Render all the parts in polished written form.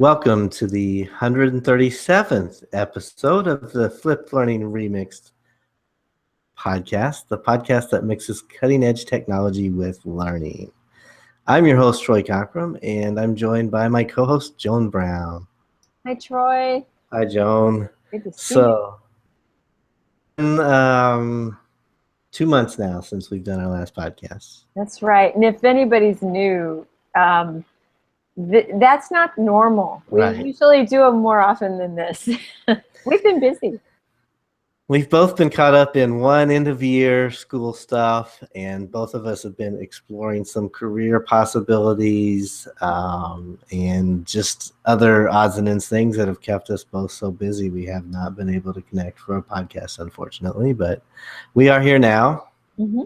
Welcome to the 137th episode of the Flipped Learning Remixed podcast, the podcast that mixes cutting-edge technology with learning. I'm your host, Troy Cockrum, and I'm joined by my co-host, Joan Brown. Hi, Troy. Hi, Joan. Good to see you. 2 months now since we've done our last podcast. That's right. And if anybody's new, that's not normal. We usually do them more often than this. We've been busy. We've both been caught up in one end-of-year school stuff, and both of us have been exploring some career possibilities and just other odds and ends things that have kept us both so busy. We have not been able to connect for a podcast, unfortunately, but we are here now. Mm-hmm.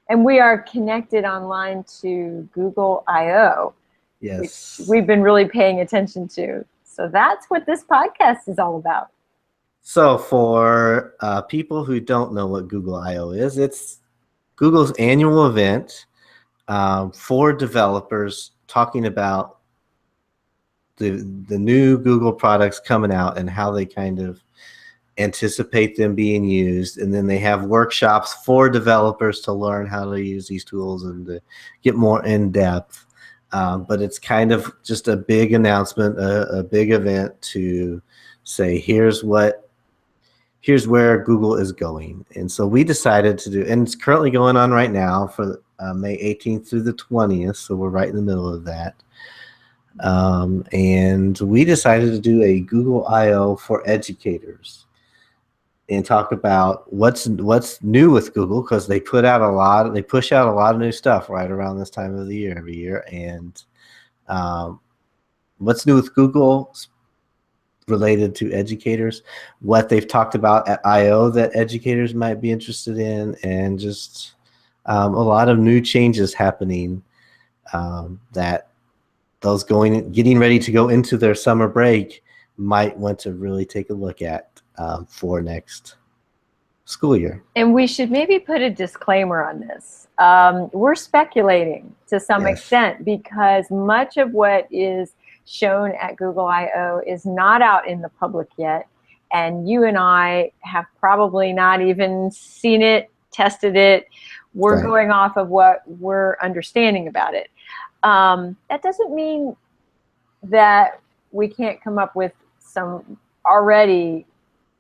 And we are connected online to Google I/O. Yes. Which we've been really paying attention to. So that's what this podcast is all about. So for people who don't know what Google I/O is, it's Google's annual event for developers talking about the new Google products coming out and how they kind of anticipate them being used. And then they have workshops for developers to learn how to use these tools and to get more in depth. But it's kind of just a big announcement, a big event to say, here's where Google is going. And so we decided to do, and it's currently going on right now for May 18th through the 20th. So we're right in the middle of that. And we decided to do a Google I/O for educators and talk about what's new with Google, because they push out a lot of new stuff right around this time of the year every year. And what's new with Google related to educators, what they've talked about at I/O that educators might be interested in, and just a lot of new changes happening that those getting ready to go into their summer break might want to really take a look at for next school year. And we should maybe put a disclaimer on this. We're speculating to some extent, because much of what is shown at Google I/O is not out in the public yet. And you and I have probably not even seen it, tested it. We're going off of what we're understanding about it. That doesn't mean that we can't come up with some already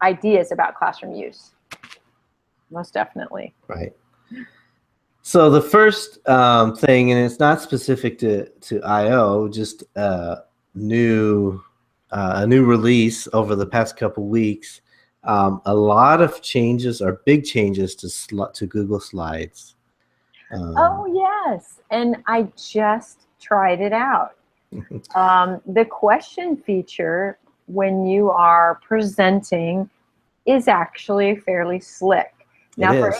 ideas about classroom use. Most definitely. Right. So the first thing, and it's not specific to I/O, just a new release over the past couple weeks. A lot of changes, or big changes to Google Slides. Oh yes, and I just tried it out. The question feature when you are presenting is actually fairly slick. Now,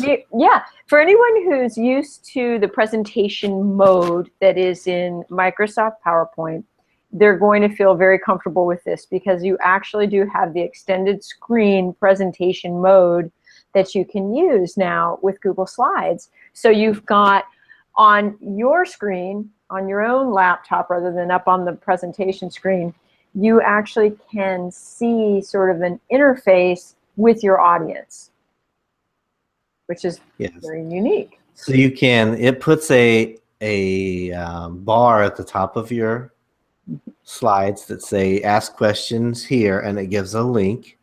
for anyone who's used to the presentation mode that is in Microsoft PowerPoint, they're going to feel very comfortable with this, because you actually do have the extended screen presentation mode that you can use now with Google Slides. So you've got on your screen, on your own laptop, rather than up on the presentation screen, you actually can see sort of an interface with your audience, which is very unique. So you can, it puts a bar at the top of your slides that say ask questions here, and it gives a link.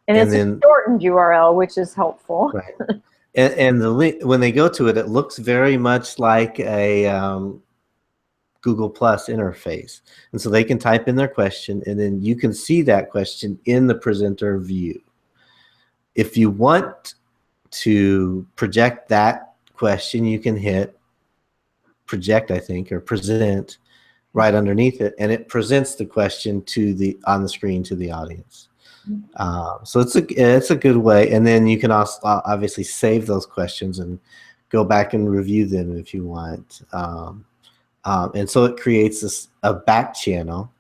And it's a shortened URL, which is helpful. Right. And the link, when they go to it, it looks very much like a Google Plus interface. And so they can type in their question, and then you can see that question in the presenter view. If you want to project that question, you can hit project, I think, or present right underneath it, and it presents the question on the screen to the audience. So it's a good way. And then you can also obviously save those questions and go back and review them if you want. And so it creates a back channel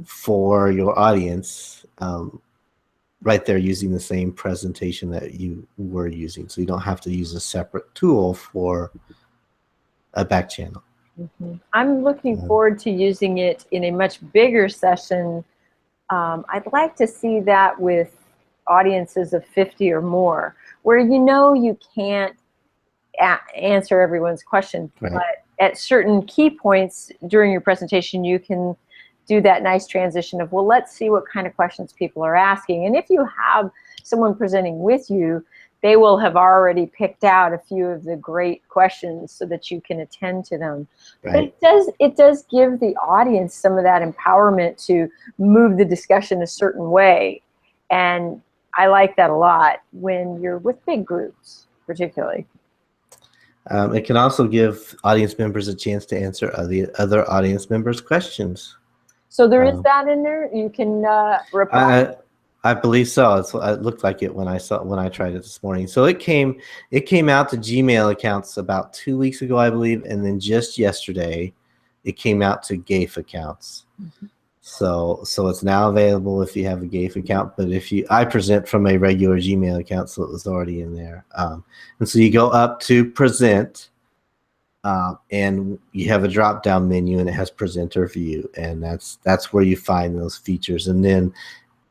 for your audience right there, using the same presentation that you were using. So you don't have to use a separate tool for a back channel. I'm looking forward to using it in a much bigger session. I'd like to see that with audiences of 50 or more, where you can't answer everyone's question, Right. but at certain key points during your presentation, you can do that nice transition of, well, let's see what kind of questions people are asking. And if you have someone presenting with you, they will have already picked out a few of the great questions so that you can attend to them. Right. But it does give the audience some of that empowerment to move the discussion a certain way. And I like that a lot when you're with big groups, particularly. It can also give audience members a chance to answer other audience members' questions. So there is that in there. You can reply. I believe so. It looked like it when I tried it this morning. So it came out to Gmail accounts about 2 weeks ago, I believe, and then just yesterday, it came out to GAIF accounts. So it's now available if you have a GAIF account. But I present from a regular Gmail account, so it was already in there. And so you go up to present, and you have a drop-down menu, and it has presenter view, and that's where you find those features. And then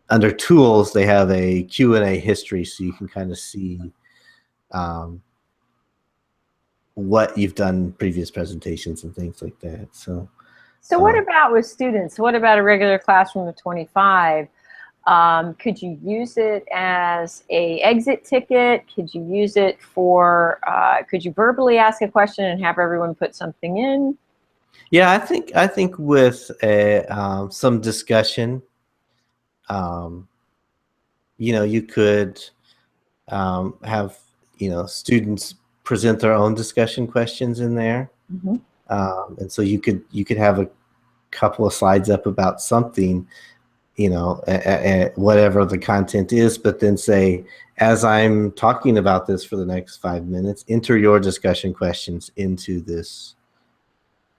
under tools, they have a Q&A history, so you can kind of see what you've done in previous presentations and things like that. So what about with students? What about a regular classroom of 25? Could you use it as a exit ticket? Could you use it for, could you verbally ask a question and have everyone put something in? Yeah, I think with some discussion, you could have students present their own discussion questions in there, and so you could have a couple of slides up about something, whatever the content is, but then say, as I'm talking about this for the next 5 minutes, enter your discussion questions into this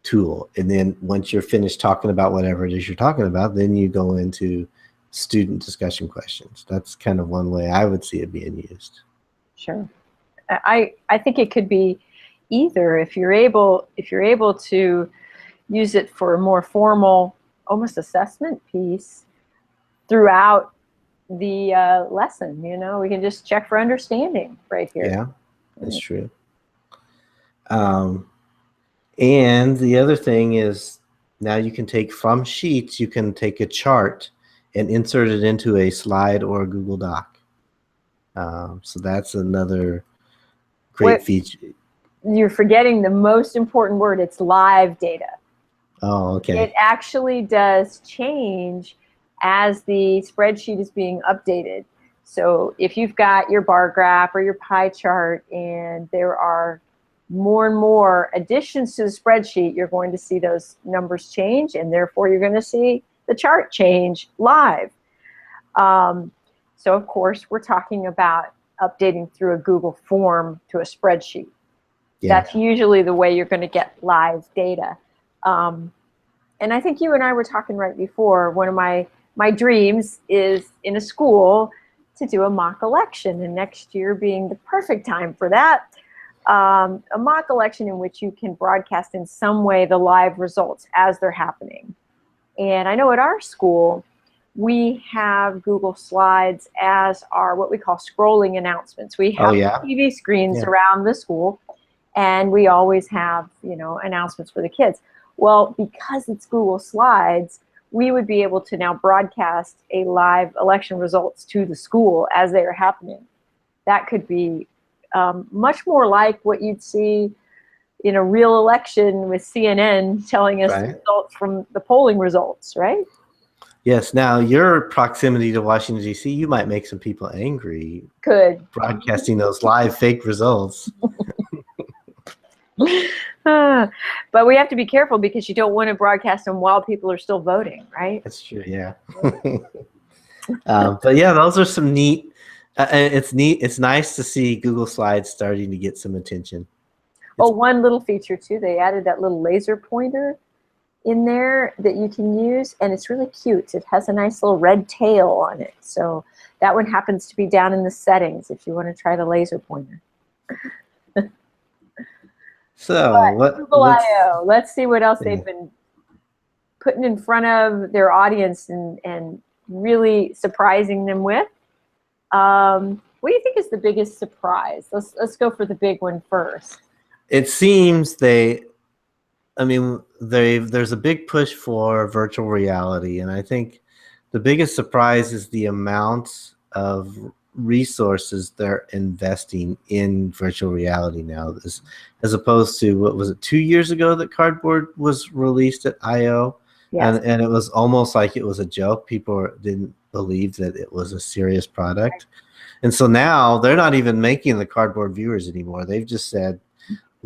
tool. And then once you're finished talking about whatever it is you're talking about, then you go into student discussion questions. That's kind of one way I would see it being used. Sure. I think it could be either. If you're able to use it for a more formal, almost assessment piece throughout the lesson, we can just check for understanding right here. Yeah, that's true. And the other thing is, now you can take from Sheets, you can take a chart and insert it into a slide or a Google Doc. So that's another great feature. You're forgetting the most important word. It's live data. Oh, okay. It actually does change as the spreadsheet is being updated. So if you've got your bar graph or your pie chart and there are more and more additions to the spreadsheet, you're going to see those numbers change, and therefore you're going to see the chart change live. So of course, we're talking about updating through a Google form to a spreadsheet. Yeah. That's usually the way you're going to get live data. And I think you and I were talking right before, one of my dreams is in a school to do a mock election, and next year being the perfect time for that. A mock election in which you can broadcast in some way the live results as they're happening. And I know at our school, we have Google Slides as our what we call scrolling announcements. We have TV screens around the school, and we always have, announcements for the kids. Well, because it's Google Slides, we would be able to now broadcast a live election results to the school as they are happening. That could be much more like what you'd see in a real election with CNN telling us the results from the polling results, right? Yes. Now, your proximity to Washington, D.C., you might make some people angry. Could. Broadcasting those live fake results. But we have to be careful because you don't want to broadcast them while people are still voting, right? That's true, yeah. But yeah, those are some neat. It's neat. It's nice to see Google Slides starting to get some attention. One little feature too. They added that little laser pointer in there that you can use, and it's really cute. It has a nice little red tail on it. So that one happens to be down in the settings if you want to try the laser pointer. So Google I/O. Let's see what else yeah. they've been putting in front of their audience and really surprising them with. What do you think is the biggest surprise? Let's go for the big one first. It seems there's a big push for virtual reality, and I think the biggest surprise is the amount of resources they're investing in virtual reality now, as opposed to, what was it, 2 years ago that Cardboard was released at I/O, Yes. and it was almost like it was a joke. People didn't believe that it was a serious product, and so now they're not even making the Cardboard viewers anymore. They've just said,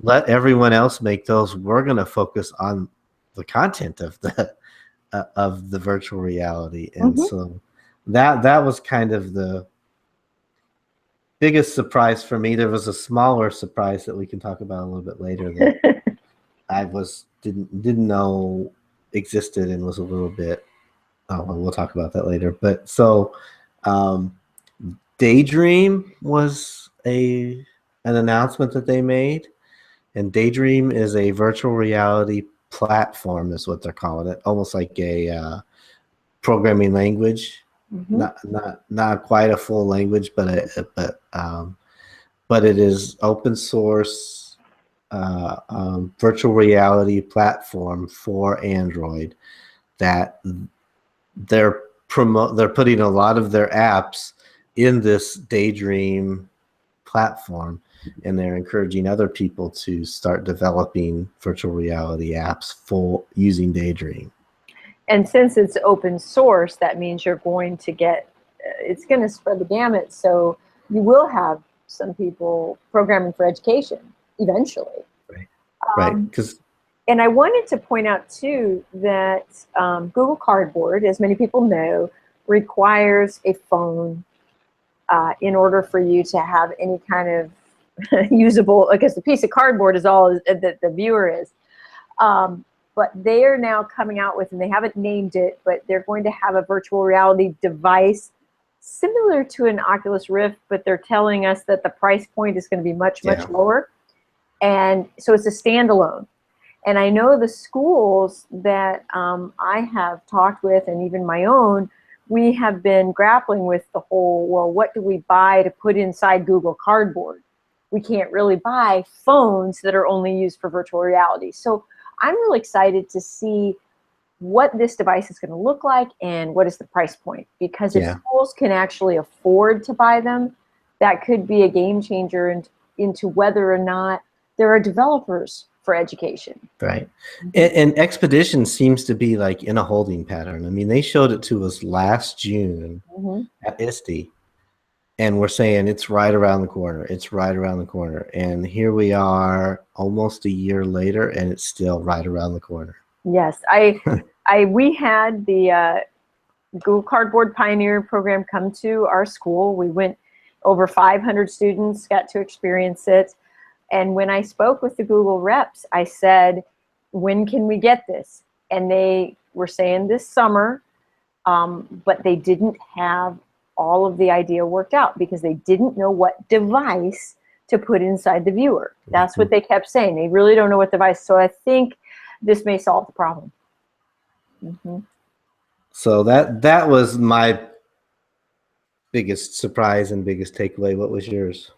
let everyone else make those. We're going to focus on the content of the virtual reality, and so that was kind of the biggest surprise for me. There was a smaller surprise that we can talk about a little bit later that I didn't know existed, and was a little bit. Oh, well, we'll talk about that later. But so, Daydream was an announcement that they made. And Daydream is a virtual reality platform, is what they're calling it, almost like a programming language. Not quite a full language, but it is open source virtual reality platform for Android that they're putting a lot of their apps in this Daydream platform, and they're encouraging other people to start developing virtual reality apps for using Daydream. And since it's open source, that means you're going to get, it's going to spread the gamut. So you will have some people programming for education eventually. Right. Because and I wanted to point out too that Google Cardboard, as many people know, requires a phone in order for you to have any kind of usable, because the piece of cardboard is all that the viewer is. But they are now coming out with, and they haven't named it, but they're going to have a virtual reality device similar to an Oculus Rift, but they're telling us that the price point is going to be much lower. And so it's a standalone. And I know the schools that I have talked with, and even my own, we have been grappling with the whole, well, what do we buy to put inside Google Cardboard? We can't really buy phones that are only used for virtual reality. So I'm really excited to see what this device is going to look like and what is the price point. Because if schools can actually afford to buy them, that could be a game changer into whether or not there are developers for education. Right. And Expedition seems to be like in a holding pattern. I mean, they showed it to us last June at ISTE, and we're saying it's right around the corner. It's right around the corner. And here we are almost a year later, and it's still right around the corner. Yes. We had the Google Cardboard Pioneer program come to our school. We went, over 500 students got to experience it. And when I spoke with the Google reps, I said, when can we get this? And they were saying this summer, but they didn't have all of the idea worked out because they didn't know what device to put inside the viewer. That's what they kept saying. They really don't know what device. So I think this may solve the problem. So that was my biggest surprise and biggest takeaway. What was yours?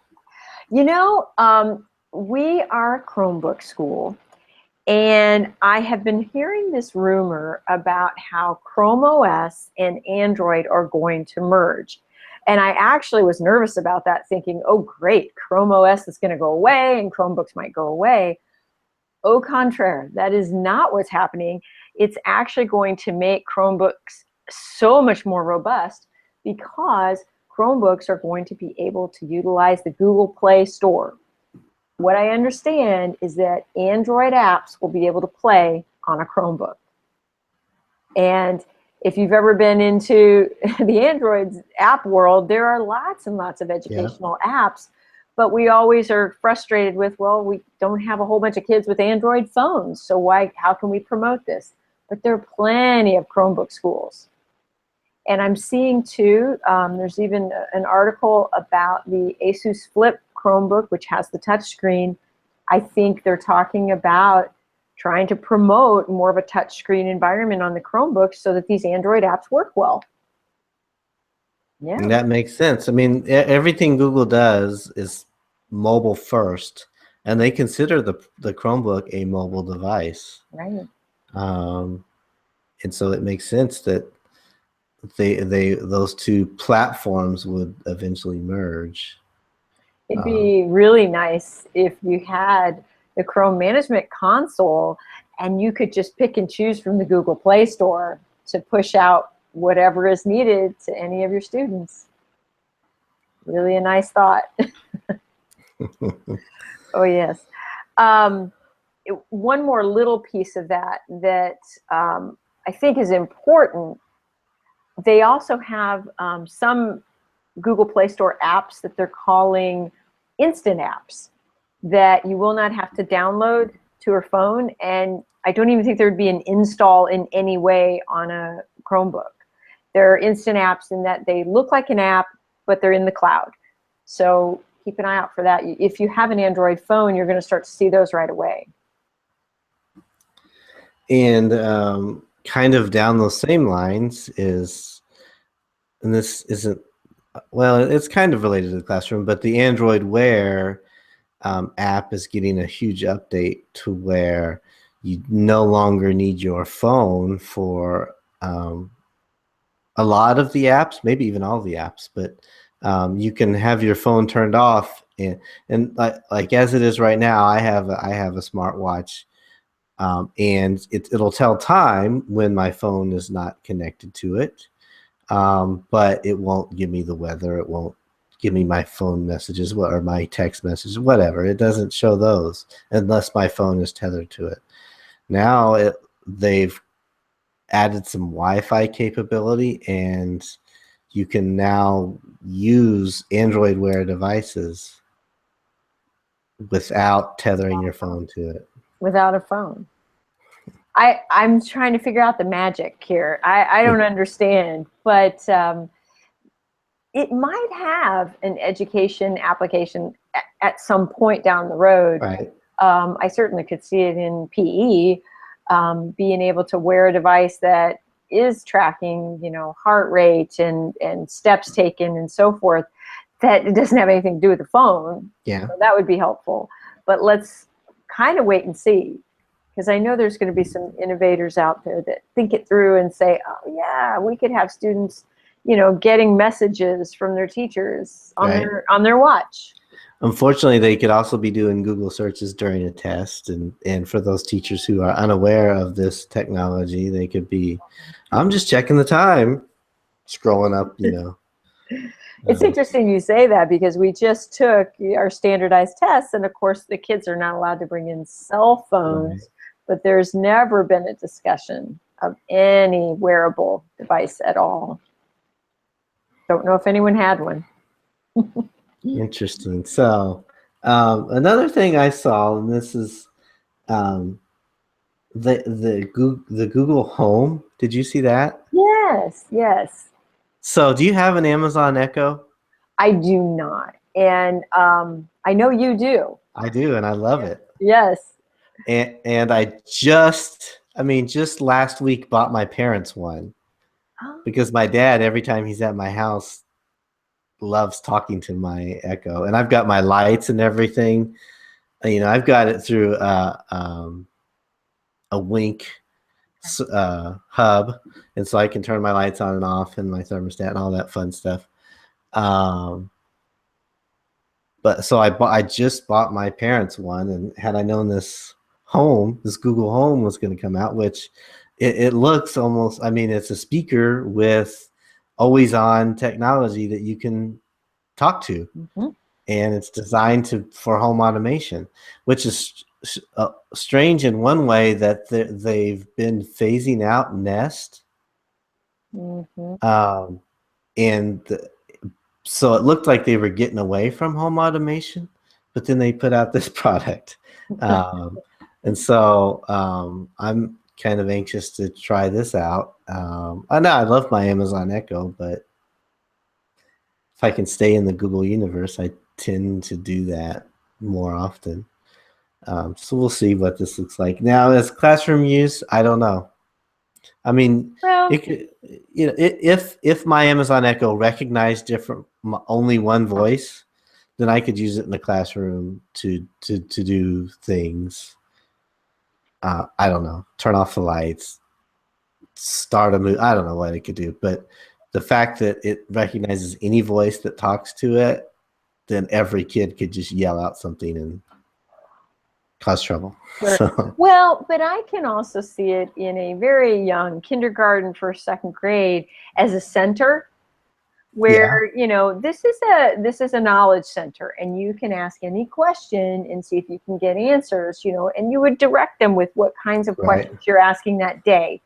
You know, we are a Chromebook school, and I have been hearing this rumor about how Chrome OS and Android are going to merge. And I actually was nervous about that, thinking, oh, great, Chrome OS is going to go away and Chromebooks might go away. Au contraire, that is not what's happening. It's actually going to make Chromebooks so much more robust because Chromebooks are going to be able to utilize the Google Play Store. What I understand is that Android apps will be able to play on a Chromebook. And if you've ever been into the Android app world, there are lots and lots of educational apps, but we always are frustrated with, well, we don't have a whole bunch of kids with Android phones, so how can we promote this? But there are plenty of Chromebook schools. And I'm seeing too, there's even an article about the Asus Flip Chromebook, which has the touch screen, I think they're talking about trying to promote more of a touchscreen environment on the Chromebooks so that these Android apps work well. Yeah. And that makes sense. I mean, everything Google does is mobile first, and they consider the Chromebook a mobile device. Right. And so it makes sense that those two platforms would eventually merge. It'd be really nice if you had the Chrome Management Console and you could just pick and choose from the Google Play Store to push out whatever is needed to any of your students. Really a nice thought. Oh, yes. One more little piece of that I think is important. They also have some Google Play Store apps that they're calling instant apps that you will not have to download to your phone, and I don't even think there would be an install in any way on a Chromebook. They're instant apps in that they look like an app, but they're in the cloud. So keep an eye out for that. If you have an Android phone, you're going to start to see those right away. And kind of down those same lines is, and this isn't, well, it's kind of related to the classroom, but the Android Wear app is getting a huge update to where you no longer need your phone for a lot of the apps, maybe even all the apps, but you can have your phone turned off, and like as it is right now, I have a smartwatch, and it'll tell time when my phone is not connected to it, but it won't give me the weather. It won't give me my phone messages or my text messages, whatever. It doesn't show those unless my phone is tethered to it. Now they've added some Wi-Fi capability, and you can now use Android Wear devices without tethering your phone to it. Without a phone. I'm trying to figure out the magic here. I don't understand, but it might have an education application at some point down the road. Right. I certainly could see it in PE, being able to wear a device that is tracking, heart rate and steps taken and so forth, that it doesn't have anything to do with the phone. Yeah. So that would be helpful. But let's kind of wait and see, because I know there's going to be some innovators out there that think it through and say, oh yeah, we could have students, getting messages from their teachers on Right. on their watch. Unfortunately, they could also be doing Google searches during a test, and for those teachers who are unaware of this technology, they could be, I'm just checking the time, scrolling up, It's interesting you say that, because we just took our standardized tests, and of course the kids are not allowed to bring in cell phones, Right. but there's never been a discussion of any wearable device at all. Don't know if anyone had one. Interesting. So another thing I saw, and this is the Google Home. Did you see that? Yes, yes. So do you have an Amazon Echo? I do not. And I know you do. I do, and I love it. Yes. And I just last week bought my parents one, because my dad, every time he's at my house, loves talking to my Echo, and I've got my lights and everything. I've got it through a Wink hub, and so I can turn my lights on and off, and my thermostat and all that fun stuff. But so I just bought my parents one, and had I known this Google Home was going to come out, which it looks almost, it's a speaker with always on technology that you can talk to. Mm-hmm. And it's designed for home automation, which is strange in one way, that they've been phasing out Nest. Mm-hmm. So it looked like they were getting away from home automation, but then they put out this product. And so I'm kind of anxious to try this out. I know I love my Amazon Echo, but if I can stay in the Google universe, I tend to do that more often. So we'll see what this looks like. Now, as classroom use, I don't know. I mean, Well, it could, you know, if my Amazon Echo recognized only one voice, then I could use it in the classroom to do things. I don't know, turn off the lights, start a movie. I don't know what it could do, but the fact that it recognizes any voice that talks to it, then every kid could just yell out something and cause trouble. sure. So, Well, but I can also see it in a very young kindergarten, first, second grade as a center where this is a knowledge center, and you can ask any question and see if you can get answers. And you would direct them with what kinds of right. questions you're asking that day.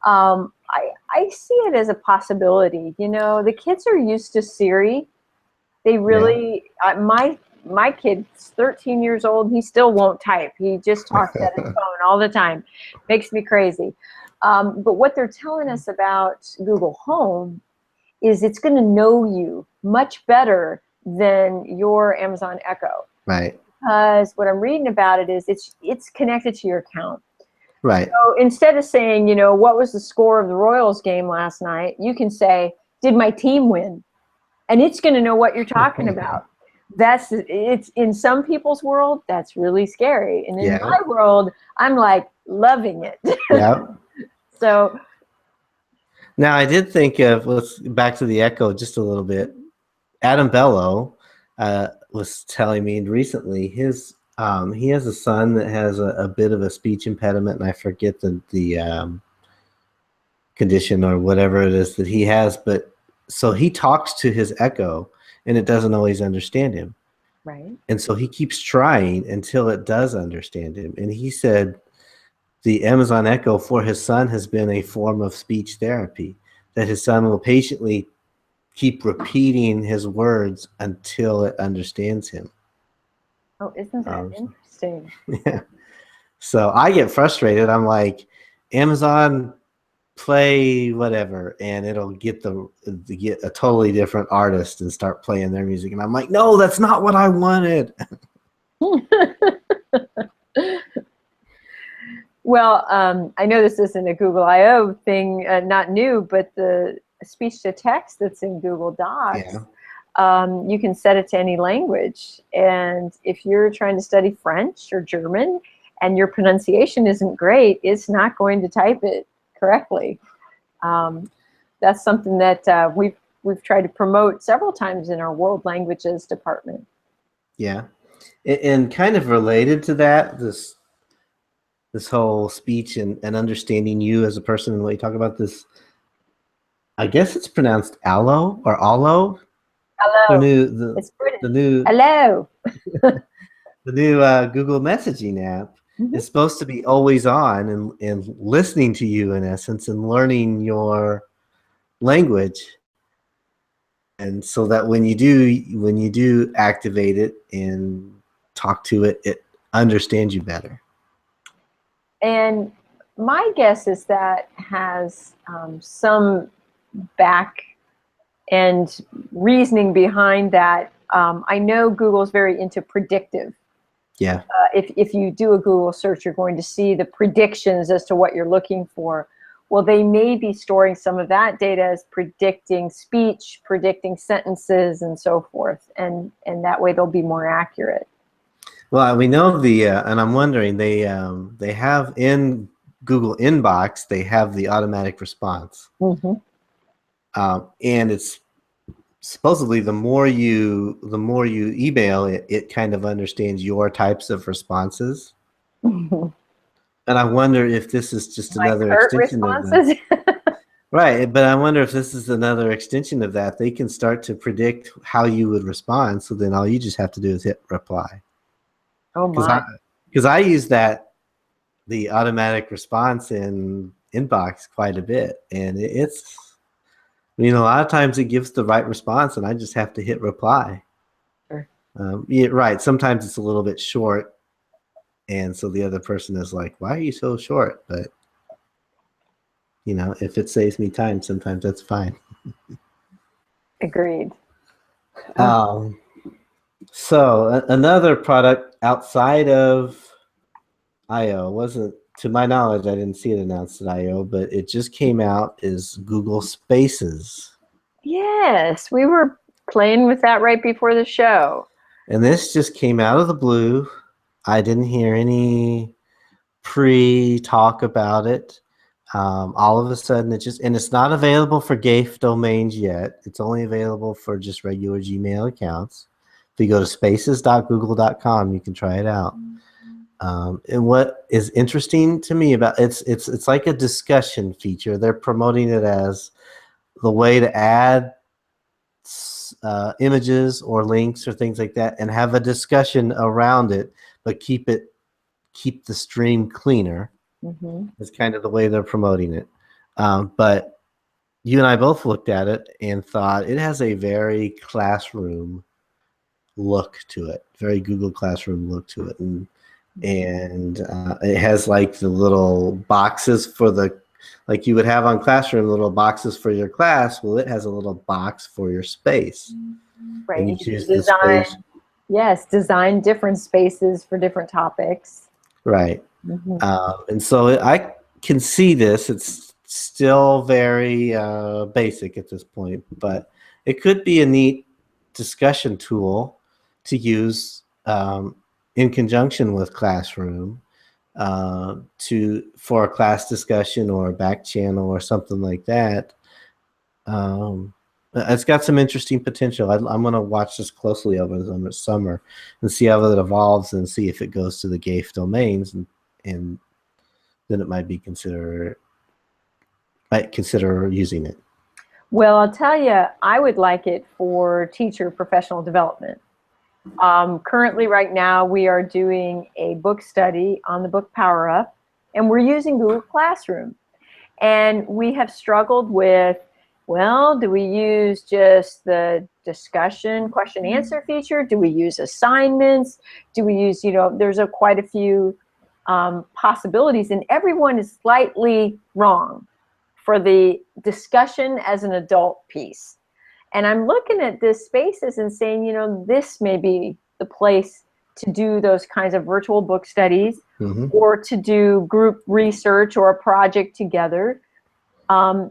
I see it as a possibility. The kids are used to Siri. They really my kid's 13 years old. He still won't type. He just talks at his phone all the time. Makes me crazy. But what they're telling us about Google Home is it's going to know you much better than your Amazon Echo. Right. Because what I'm reading about it is it's connected to your account. Right. So instead of saying, what was the score of the Royals game last night, you can say, did my team win? And it's going to know what you're talking about. It's in some people's world, that's really scary. And in my world, I'm like loving it. Yeah. So now I did think of, let's back to the Echo just a little bit. Adam Bello was telling me recently he has a son that has a bit of a speech impediment, and I forget the condition or whatever it is that he has, but so he talks to his Echo and it doesn't always understand him. Right. And so he keeps trying until it does understand him. And he said the Amazon Echo for his son has been a form of speech therapy, that his son will patiently keep repeating his words until it understands him. Oh, isn't that interesting? Yeah. So I get frustrated. I'm like, Amazon, play whatever, and it'll get a totally different artist and start playing their music. And I'm like, no, that's not what I wanted. Well, I know this isn't a Google I/O thing, not new, but the speech to text that's in Google Docs, you can set it to any language. And if you're trying to study French or German and your pronunciation isn't great, it's not going to type it correctly. That's something that we've tried to promote several times in our world languages department. Yeah, and kind of related to that, this whole speech and understanding you as a person and what you talk about, this, I guess it's pronounced Allo or Allo. Hello. The new Hello. the new Google messaging app is supposed to be always on and listening to you in essence and learning your language. And so that when you do activate it and talk to it, it understands you better. And my guess is that has some back and reasoning behind that. I know Google's very into predictive. Yeah. If you do a Google search, you're going to see the predictions as to what you're looking for. Well, they may be storing some of that data as predicting speech, predicting sentences, and so forth. And that way they'll be more accurate. Well, we know and I'm wondering, they have in Google Inbox, they have the automatic response. And it's supposedly the more you email it, it kind of understands your types of responses. And I wonder if this is just another extension of that. Right, but I wonder if this is another extension of that. They can start to predict how you would respond, so then all you just have to do is hit reply. Oh my! Because I use the automatic response in Inbox quite a bit, and it's, a lot of times it gives the right response, and I just have to hit reply. Sure. Yeah, right. Sometimes it's a little bit short, and so the other person is like, "Why are you so short?" But if it saves me time, sometimes that's fine. Agreed. So another product outside of IO. It wasn't, to my knowledge, I didn't see it announced at IO, but it just came out as Google Spaces. Yes, we were playing with that right before the show. And this just came out of the blue. I didn't hear any pre-talk about it. All of a sudden, and it's not available for GAFE domains yet. It's only available for just regular Gmail accounts. If you go to spaces.google.com, you can try it out. And what is interesting to me about it's like a discussion feature. They're promoting it as the way to add images or links or things like that and have a discussion around it, but keep the stream cleaner. Mm-hmm. It's kind of the way they're promoting it. But you and I both looked at it and thought it has a very classroom look to it, very Google Classroom look to it. And it has like the little boxes for like you would have on Classroom, little boxes for your class. Well, it has a little box for your space. Right. And you You choose design, the space. yes, design different spaces for different topics. Right. Mm-hmm. And so I can see this. It's still very basic at this point, but it could be a neat discussion tool to use in conjunction with Classroom for a class discussion or a back channel or something like that. It's got some interesting potential. I'm going to watch this closely over the summer and see how it evolves and see if it goes to the GAFE domains, and then it might consider using it. Well, I'll tell you, I would like it for teacher professional development. Currently, right now, we are doing a book study on the book Power Up, and we're using Google Classroom. And we have struggled with, well, do we use just the discussion question answer feature? Do we use assignments? Do we use, there's quite a few possibilities, and everyone is slightly wrong for the discussion as an adult piece. And I'm looking at this Spaces and saying, this may be the place to do those kinds of virtual book studies, mm-hmm. or to do group research or a project together.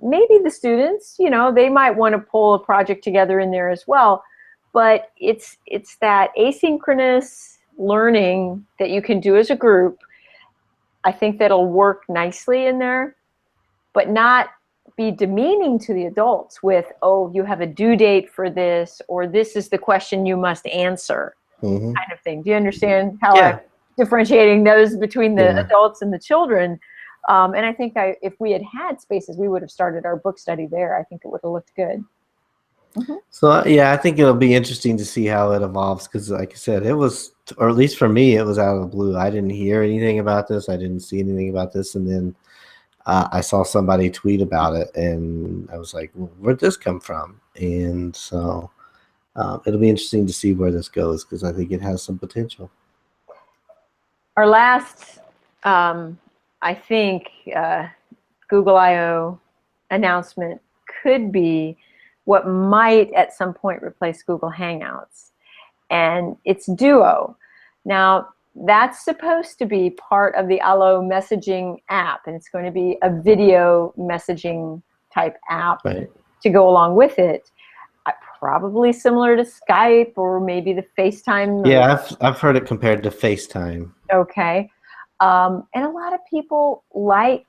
Maybe the students, they might want to pull a project together in there as well. But it's that asynchronous learning that you can do as a group. I think that'll work nicely in there, but not be demeaning to the adults with, oh, you have a due date for this, or this is the question you must answer, mm-hmm. kind of thing. Do you understand how I'm differentiating those between the adults and the children? And I think if we had had Spaces, we would have started our book study there. I think it would have looked good. Mm-hmm. So, I think it'll be interesting to see how it evolves because, like I said, it was, or at least for me, it was out of the blue. I didn't hear anything about this. I didn't see anything about this. And then I saw somebody tweet about it, and I was like, well, where'd this come from? And so it'll be interesting to see where this goes because I think it has some potential. Our last, I think, Google I/O announcement could be what might at some point replace Google Hangouts, and it's Duo. Now, that's supposed to be part of the Allo messaging app, and it's going to be a video messaging type app to go along with it. Probably similar to Skype or maybe the FaceTime. Yeah, I've heard it compared to FaceTime. Okay. And a lot of people like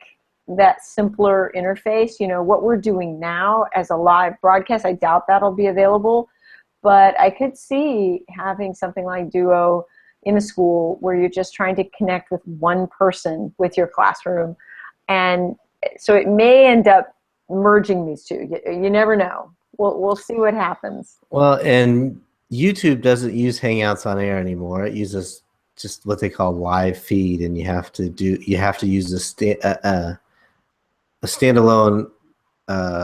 that simpler interface. What we're doing now as a live broadcast, I doubt that'll be available, but I could see having something like Duo in a school where you're just trying to connect with one person with your classroom. And so it may end up merging these two. You never know. We'll see what happens. Well, and YouTube doesn't use Hangouts on Air anymore. It uses just what they call live feed, and you have to use a standalone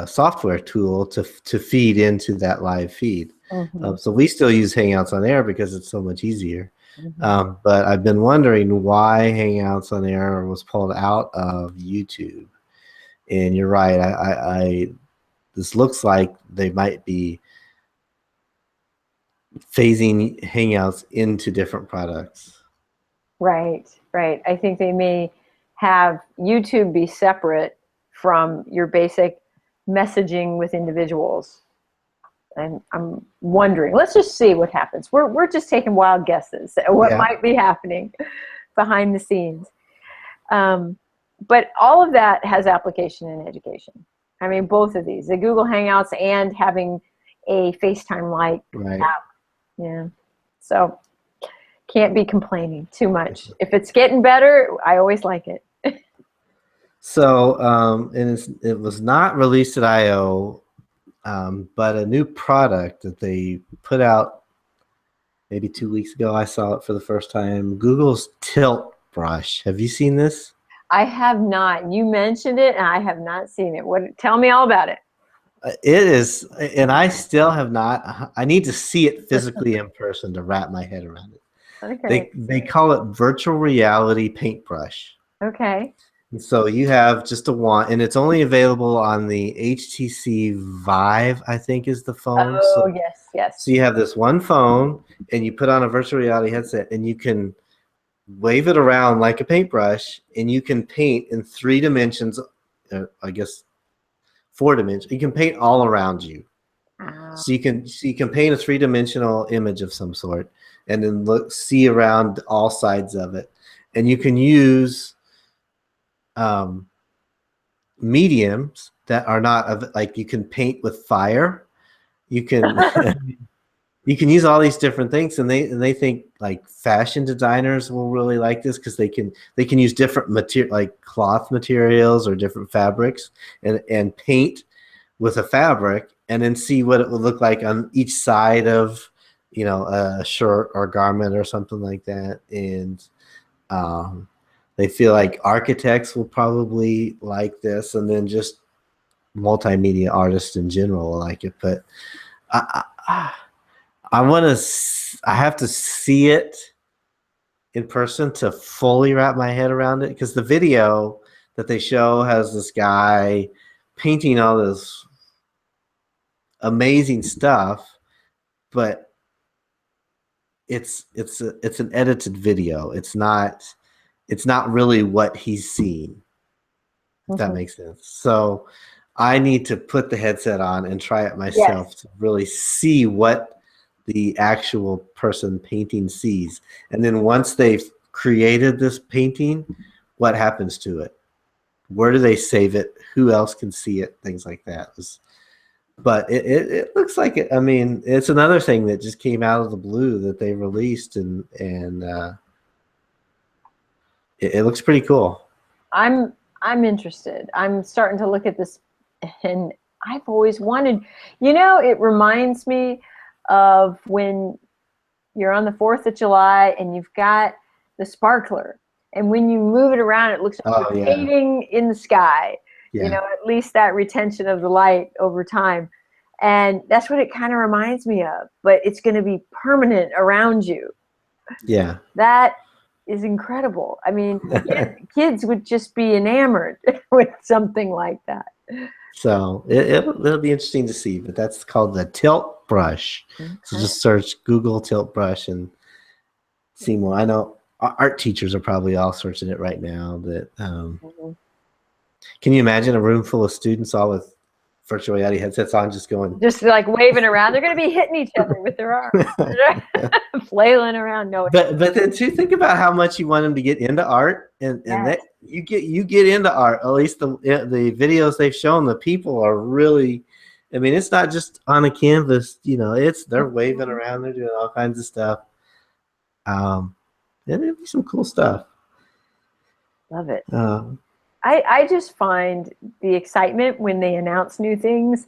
software tool to feed into that live feed. Mm-hmm. So we still use Hangouts on Air because it's so much easier. Mm-hmm. But I've been wondering why Hangouts on Air was pulled out of YouTube. And you're right. This looks like they might be phasing Hangouts into different products. Right, right. I think they may have YouTube be separate from your basic messaging with individuals. And I'm wondering, let's just see what happens. We're just taking wild guesses at what Yeah. might be happening behind the scenes. Um, but all of that has application in education. I mean, both of these, the Google Hangouts and having a FaceTime-like Right. app. Yeah. So can't be complaining too much. If it's getting better, I always like it. So, and it was not released at I/O, but a new product that they put out maybe 2 weeks ago. I saw it for the first time. Google's Tilt Brush. Have you seen this? I have not. You mentioned it, and I have not seen it. What? Tell me all about it. It is, and I still have not. I need to see it physically in person to wrap my head around it. Okay. They call it virtual reality paintbrush. Okay. And so you have just a wand, and it's only available on the HTC Vive, I think is the phone. Oh, So, yes, yes. so you have this one phone, and you put on a virtual reality headset, and you can wave it around like a paintbrush, and you can paint in 3 dimensions. I guess 4 dimensions. You can paint all around you. Wow. So you can paint a 3-dimensional image of some sort, and then see around all sides of it, and you can use mediums that are not like you can paint with fire. You can you can use all these different things, and they think like fashion designers will really like this because they can use different material like cloth materials or different fabrics and paint with a fabric and then see what it would look like on each side of a shirt or garment or something like that. And they feel like architects will probably like this, and then just multimedia artists in general will like it. But I want to. I have to see it in person to fully wrap my head around it, because the video that they show has this guy painting all this amazing stuff, but it's an edited video. It's not really what he's seen, if that Mhm. makes sense. So I need to put the headset on and try it Yes. myself to really see what the actual person painting sees. And then once they've created this painting, what happens to it? Where do they save it? Who else can see it? Things like that. But it looks like it. I mean, it's another thing that just came out of the blue that they released, and it looks pretty cool. I'm interested. I'm starting to look at this, and I've always wanted, it reminds me of when you're on the 4th of July and you've got the sparkler. And when you move it around, it looks like Oh you're yeah, painting in the sky. yeah, At least that retention of the light over time. And that's what it kind of reminds me of. But it's going to be permanent around you. yeah. That is incredible. I mean, kids would just be enamored with something like that. So it'll be interesting to see. But that's called the Tilt Brush. So Okay. just search Google Tilt Brush and see more. I know art teachers are probably all searching it right now. That Mhm. can you imagine a room full of students all with virtual reality headsets on, just going Just like waving around. They're going to be hitting each other with their arms, flailing around. No. But then too, think about how much you want them to get into art, and Yes. that you get into art. At least the videos they've shown, the people are really. I mean, it's not just on a canvas. They're waving around, they're doing all kinds of stuff. It'll be some cool stuff. Love it. Um, I just find the excitement when they announce new things.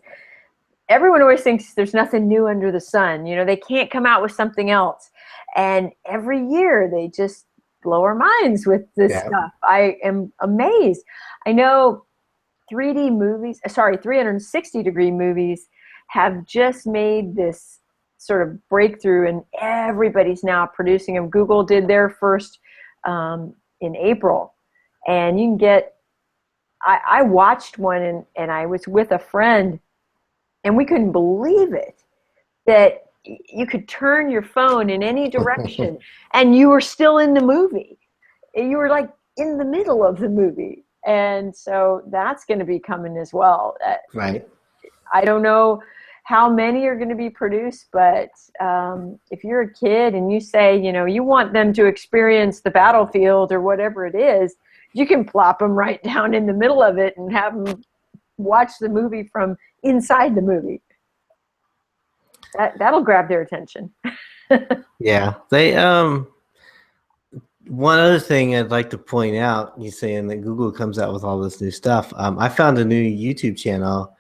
Everyone always thinks there's nothing new under the sun. They can't come out with something else. And every year they just blow our minds with this yeah, stuff. I am amazed. I know 360-degree movies have just made this sort of breakthrough, and everybody's now producing them. Google did their first in April, and you can get. I watched one, and I was with a friend, and we couldn't believe it that you could turn your phone in any direction and you were still in the movie. You were like in the middle of the movie. And so that's going to be coming as well. Right. I don't know how many are going to be produced, but if you're a kid and you say, you know, you want them to experience the battlefield or whatever it is, you can plop them right down in the middle of it and have them watch the movie from inside the movie. That'll grab their attention. Yeah. They one other thing I'd like to point out, you saying that Google comes out with all this new stuff. I found a new YouTube channel.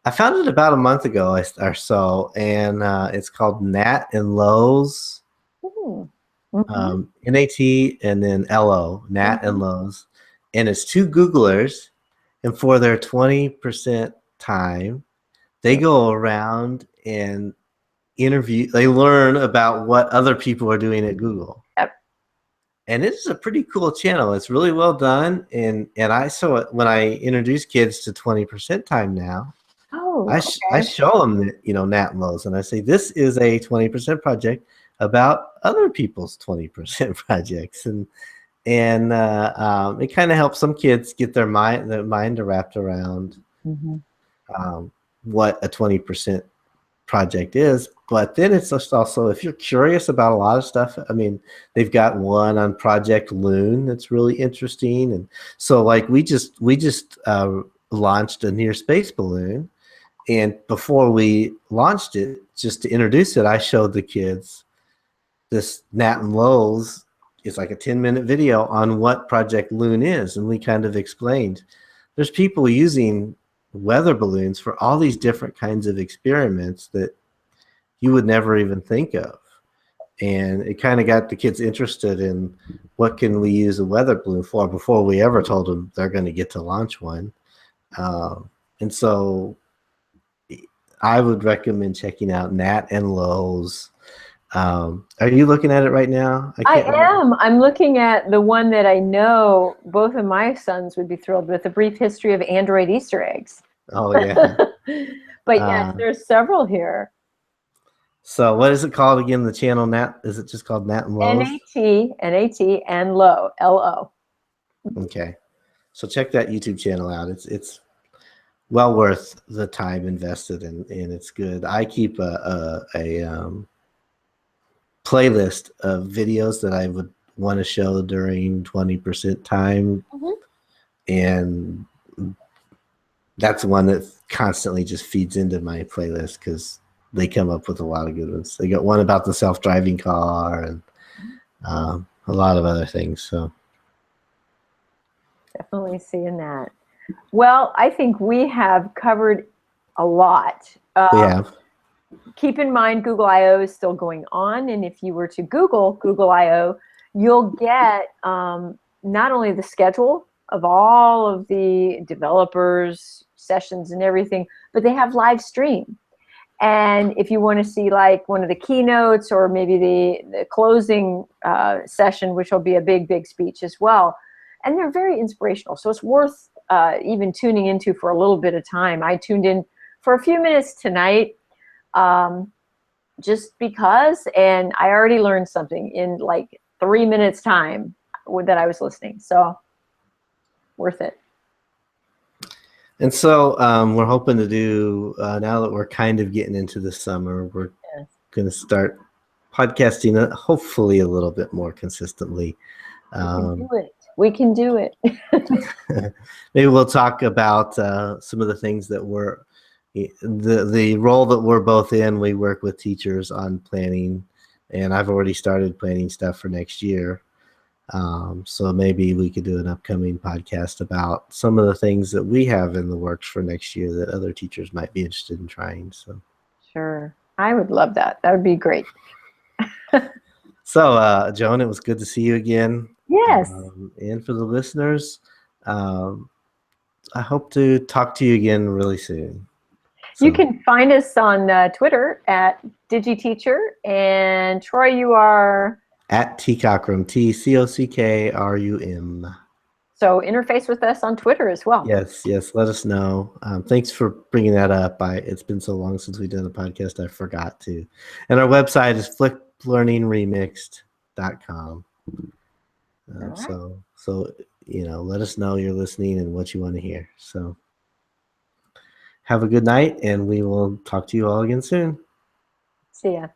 I found it about a month ago or so, and it's called NatLulz. Mm-hmm. NAT and then LO, NatLulz. And it's two Googlers, and for their 20% time, they go around and interview, they learn about what other people are doing at Google. Yep. And it's a pretty cool channel. It's really well done. And I saw it when I introduce kids to 20% time now. Oh, I show them that, you know, NatLulz, and I say, this is a 20% project about other people's 20% projects. And it kind of helps some kids get their mind wrapped around what a 20% project is. But then it's just also, if you're curious about a lot of stuff, I mean, they've got one on Project Loon that's really interesting. And so like we just launched a near space balloon, and before we launched it, just to introduce it, I showed the kids this NatLulz. It's like a 10-minute video on what Project Loon is, and we kind of explained there's people using weather balloons for all these different kinds of experiments that you would never even think of. And it kind of got the kids interested in what can we use a weather balloon for before we ever told them they're going to get to launch one. And so I would recommend checking out NatLulz. Are you looking at it right now? I am. I'm looking at the one that I know both of my sons would be thrilled with, A Brief History of Android Easter Eggs. Oh, yeah. But yes, there's several here. So what is it called again, the channel? Is it just called NatLulz? NAT, and Lo, L-O. Okay. So check that YouTube channel out. It's well worth the time invested, and it's good. I keep a playlist of videos that I would want to show during 20% time, and that's one that constantly just feeds into my playlist because they come up with a lot of good ones. They got one about the self-driving car and a lot of other things. So definitely seeing that. Well, I think we have covered a lot. We have. Keep in mind, Google I/O is still going on, and if you were to Google I/O, you'll get not only the schedule of all of the developers' sessions and everything, but they have live stream. And if you want to see like one of the keynotes or maybe the closing session, which will be a big speech as well, and they're very inspirational. So it's worth even tuning into for a little bit of time. I tuned in for a few minutes tonight just because, and I already learned something in like 3 minutes time that I was listening. So worth it. And so we're hoping to do, now that we're kind of getting into the summer, we're going to start podcasting hopefully a little bit more consistently. We can do it. Maybe we'll talk about some of the things that we're, the role that we're both in. We work with teachers on planning, and I've already started planning stuff for next year. So maybe we could do an upcoming podcast about some of the things that we have in the works for next year that other teachers might be interested in trying. So sure, I would love that. That would be great. So Joan, it was good to see you again. Yes. And for the listeners, I hope to talk to you again really soon. So, you can find us on Twitter at DigiTeacher, and Troy, you are at Cockrum, TCockrum. So So interface with us on Twitter as well. Yes, let us know. Thanks for bringing that up. It's been so long since we've done a podcast, I forgot to. And our website is flippedlearningremixed.com. Right. So let us know you're listening and what you want to hear. So have a good night, and we will talk to you all again soon. See ya.